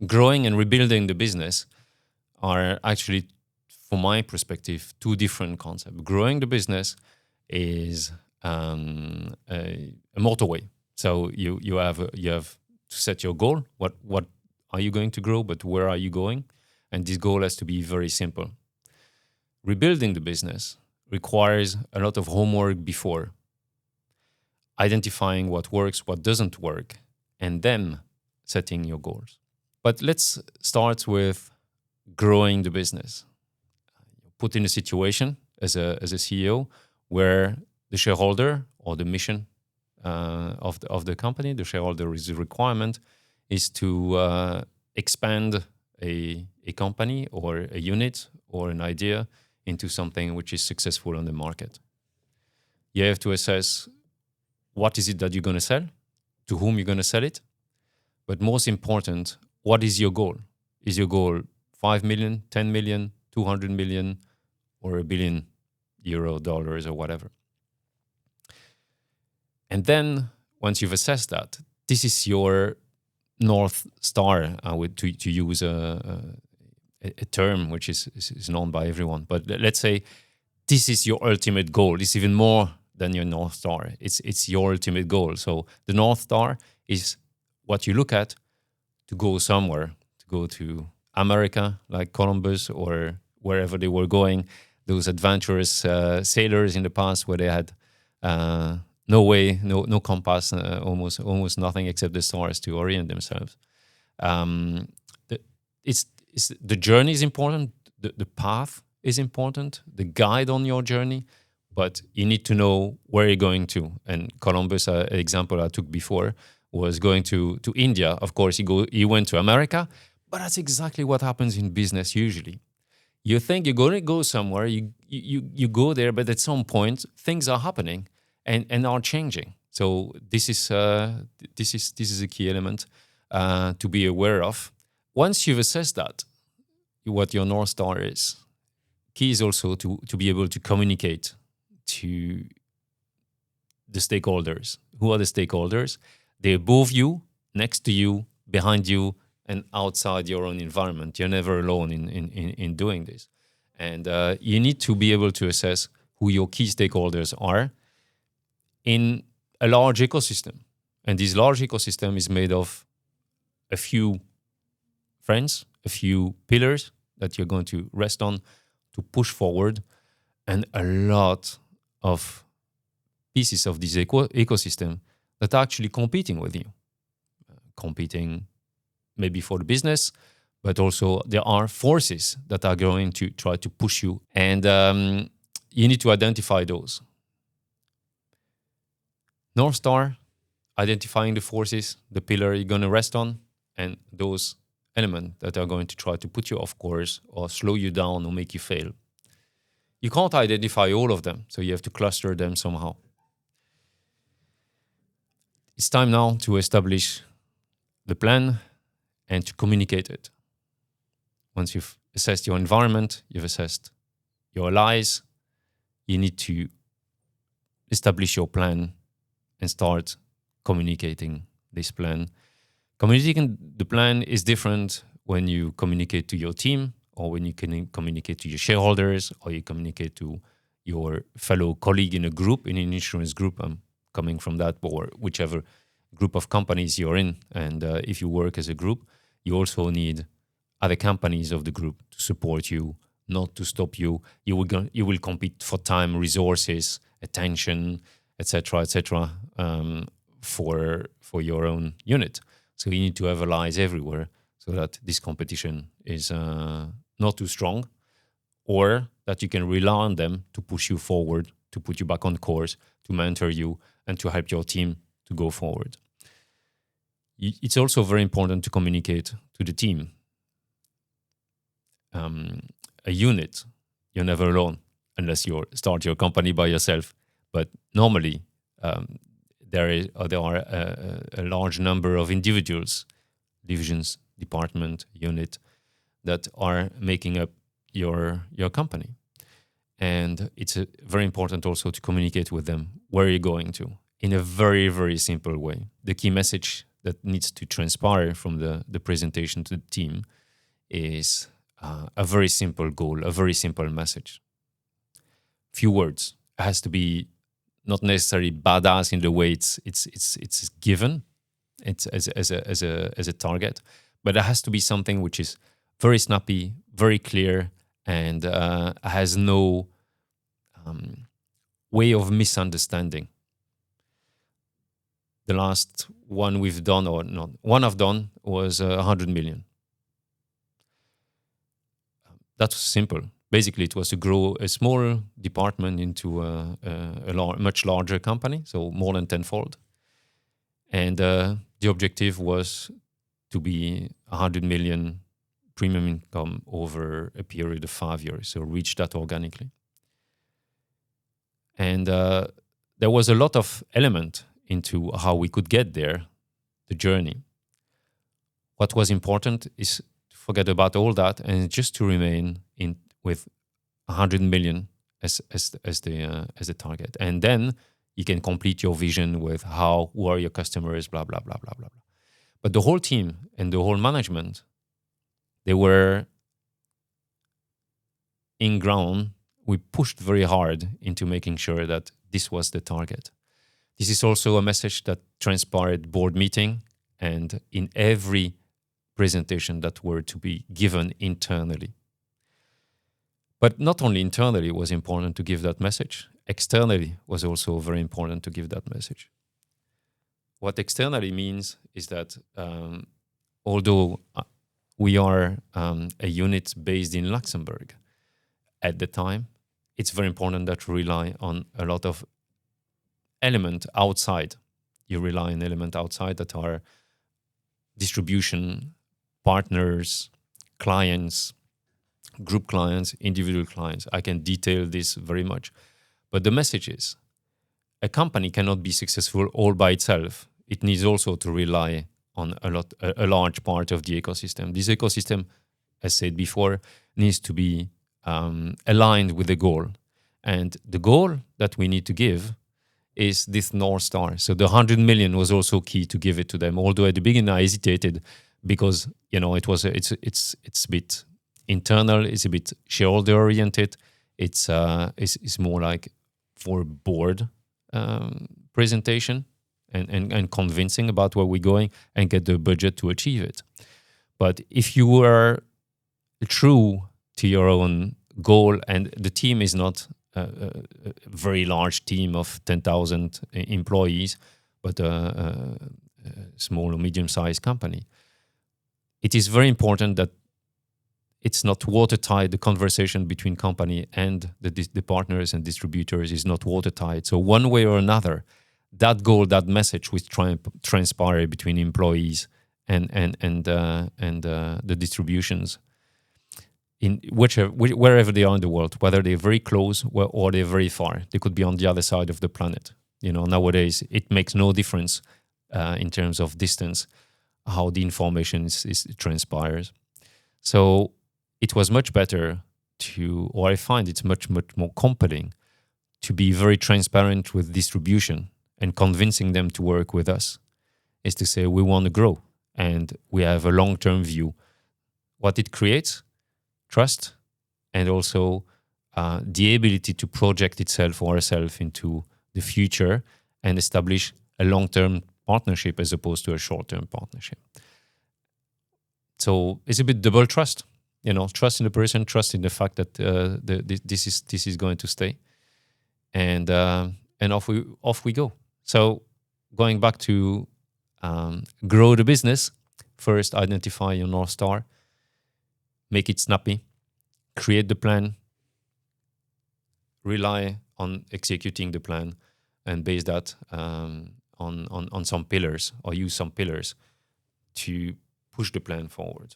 growing and rebuilding the business are actually, from my perspective, two different concepts. Growing the business is a motorway. So you have to set your goal. What are you going to grow? But where are you going? And this goal has to be very simple. Rebuilding the business requires a lot of homework before, identifying what works, what doesn't work, and then setting your goals. But let's start with growing the business. Put in a situation as a CEO where the shareholder or the mission of the company, the shareholder's requirement is to expand a company or a unit or an idea into something which is successful on the market. You have to assess what is it that you're going to sell, to whom you're going to sell it, but most important, what is your goal? Is your goal 5 million, 10 million, 200 million, or $1 billion, dollars, or whatever? And then once you've assessed that, this is your North Star, to use a term which is known by everyone. But let's say this is your ultimate goal. It's even more than your North Star. It's your ultimate goal. So the North Star is what you look at to go somewhere, to go to America, like Columbus, or wherever they were going. Those adventurous sailors in the past where they had no way, no compass, almost nothing except the stars to orient themselves. The journey is important. The path is important. The guide on your journey, but you need to know where you're going to. And Columbus, an example I took before, was going to India. Of course, he went to America, but that's exactly what happens in business usually. You think you're going to go somewhere, you go there, but at some point things are happening and are changing. So this is a key element to be aware of. Once you've assessed that, what your North Star is, key is also to be able to communicate to the stakeholders. Who are the stakeholders? They're above you, next to you, behind you, and outside your own environment. You're never alone in doing this. And you need to be able to assess who your key stakeholders are in a large ecosystem. And this large ecosystem is made of a few friends, a few pillars that you're going to rest on to push forward, and a lot of pieces of this ecosystem that are actually competing with you. Competing maybe for the business, but also there are forces that are going to try to push you, and you need to identify those. North Star, identifying the forces, the pillar you're going to rest on, and those elements that are going to try to put you off course or slow you down or make you fail. You can't identify all of them, so you have to cluster them somehow. It's time now to establish the plan and to communicate it. Once you've assessed your environment, you've assessed your allies, you need to establish your plan and start communicating this plan. Communicating the plan is different when you communicate to your team, or when you can communicate to your shareholders, or you communicate to your fellow colleague in a group, in an insurance group. I'm coming from that, or whichever group of companies you're in. And if you work as a group, you also need other companies of the group to support you, not to stop you. You will compete for time, resources, attention, etc., for your own unit. So you need to have allies everywhere so that this competition is not too strong, or that you can rely on them to push you forward, to put you back on course, to mentor you, and to help your team to go forward. It's also very important to communicate to the team. A unit, you're never alone unless you start your company by yourself. But normally, there are a large number of individuals, divisions, department, unit, that are making up your company. And it's very important also to communicate with them where you're going to in a very, very simple way. The key message that needs to transpire from the presentation to the team is a very simple goal, a very simple message. Few words. It has to be not necessarily badass in the way it's given. It's as a target, but it has to be something which is very snappy, very clear, and has no way of misunderstanding. The last one we've done, or not one I've done, was 100 million. That was simple. Basically, it was to grow a small department into a much larger company, so more than tenfold. And the objective was to be 100 million premium income over a period of 5 years, so reach that organically. And there was a lot of element into how we could get there, the journey. What was important is to forget about all that and just to remain in with 100 million as the target. And then you can complete your vision with who are your customers, blah, blah, blah, blah, blah, blah. But the whole team and the whole management, they were in ground. We pushed very hard into making sure that this was the target. This is also a message that transpired board meeting and in every presentation that were to be given internally. But not only internally was important to give that message, externally was also very important to give that message. What externally means is that although we are a unit based in Luxembourg at the time, it's very important that we rely on a lot of element outside. You rely on element outside that are distribution, partners, clients, group clients, individual clients. I can detail this very much. But the message is, a company cannot be successful all by itself. It needs also to rely on a large part of the ecosystem. This ecosystem, as said before, needs to be aligned with the goal. And the goal that we need to give is this North Star. So the 100 million was also key to give it to them. Although at the beginning I hesitated because it's a bit internal, it's a bit shareholder oriented. It's more like for board presentation and convincing about where we're going and get the budget to achieve it. But if you were true to your own goal, and the team is not a very large team of 10,000 employees, but a small or medium-sized company, it is very important that it's not watertight. The conversation between company and the partners and distributors is not watertight. So one way or another, that goal, that message, which transpire between employees and the distributions, in wherever they are in the world, whether they're very close or they're very far, they could be on the other side of the planet. Nowadays it makes no difference in terms of distance how the information transpires. So it was much better I find it's much more compelling to be very transparent with distribution and convincing them to work with us. Is to say we want to grow and we have a long-term view. What it creates, trust, and also the ability to project itself or herself into the future and establish a long-term partnership as opposed to a short-term partnership. So it's a bit double trust, trust in the person, trust in the fact that this is going to stay, and off we go. So going back to grow the business, first identify your North Star, make it snappy, create the plan, rely on executing the plan, and base that on some pillars, or use some pillars to push the plan forward.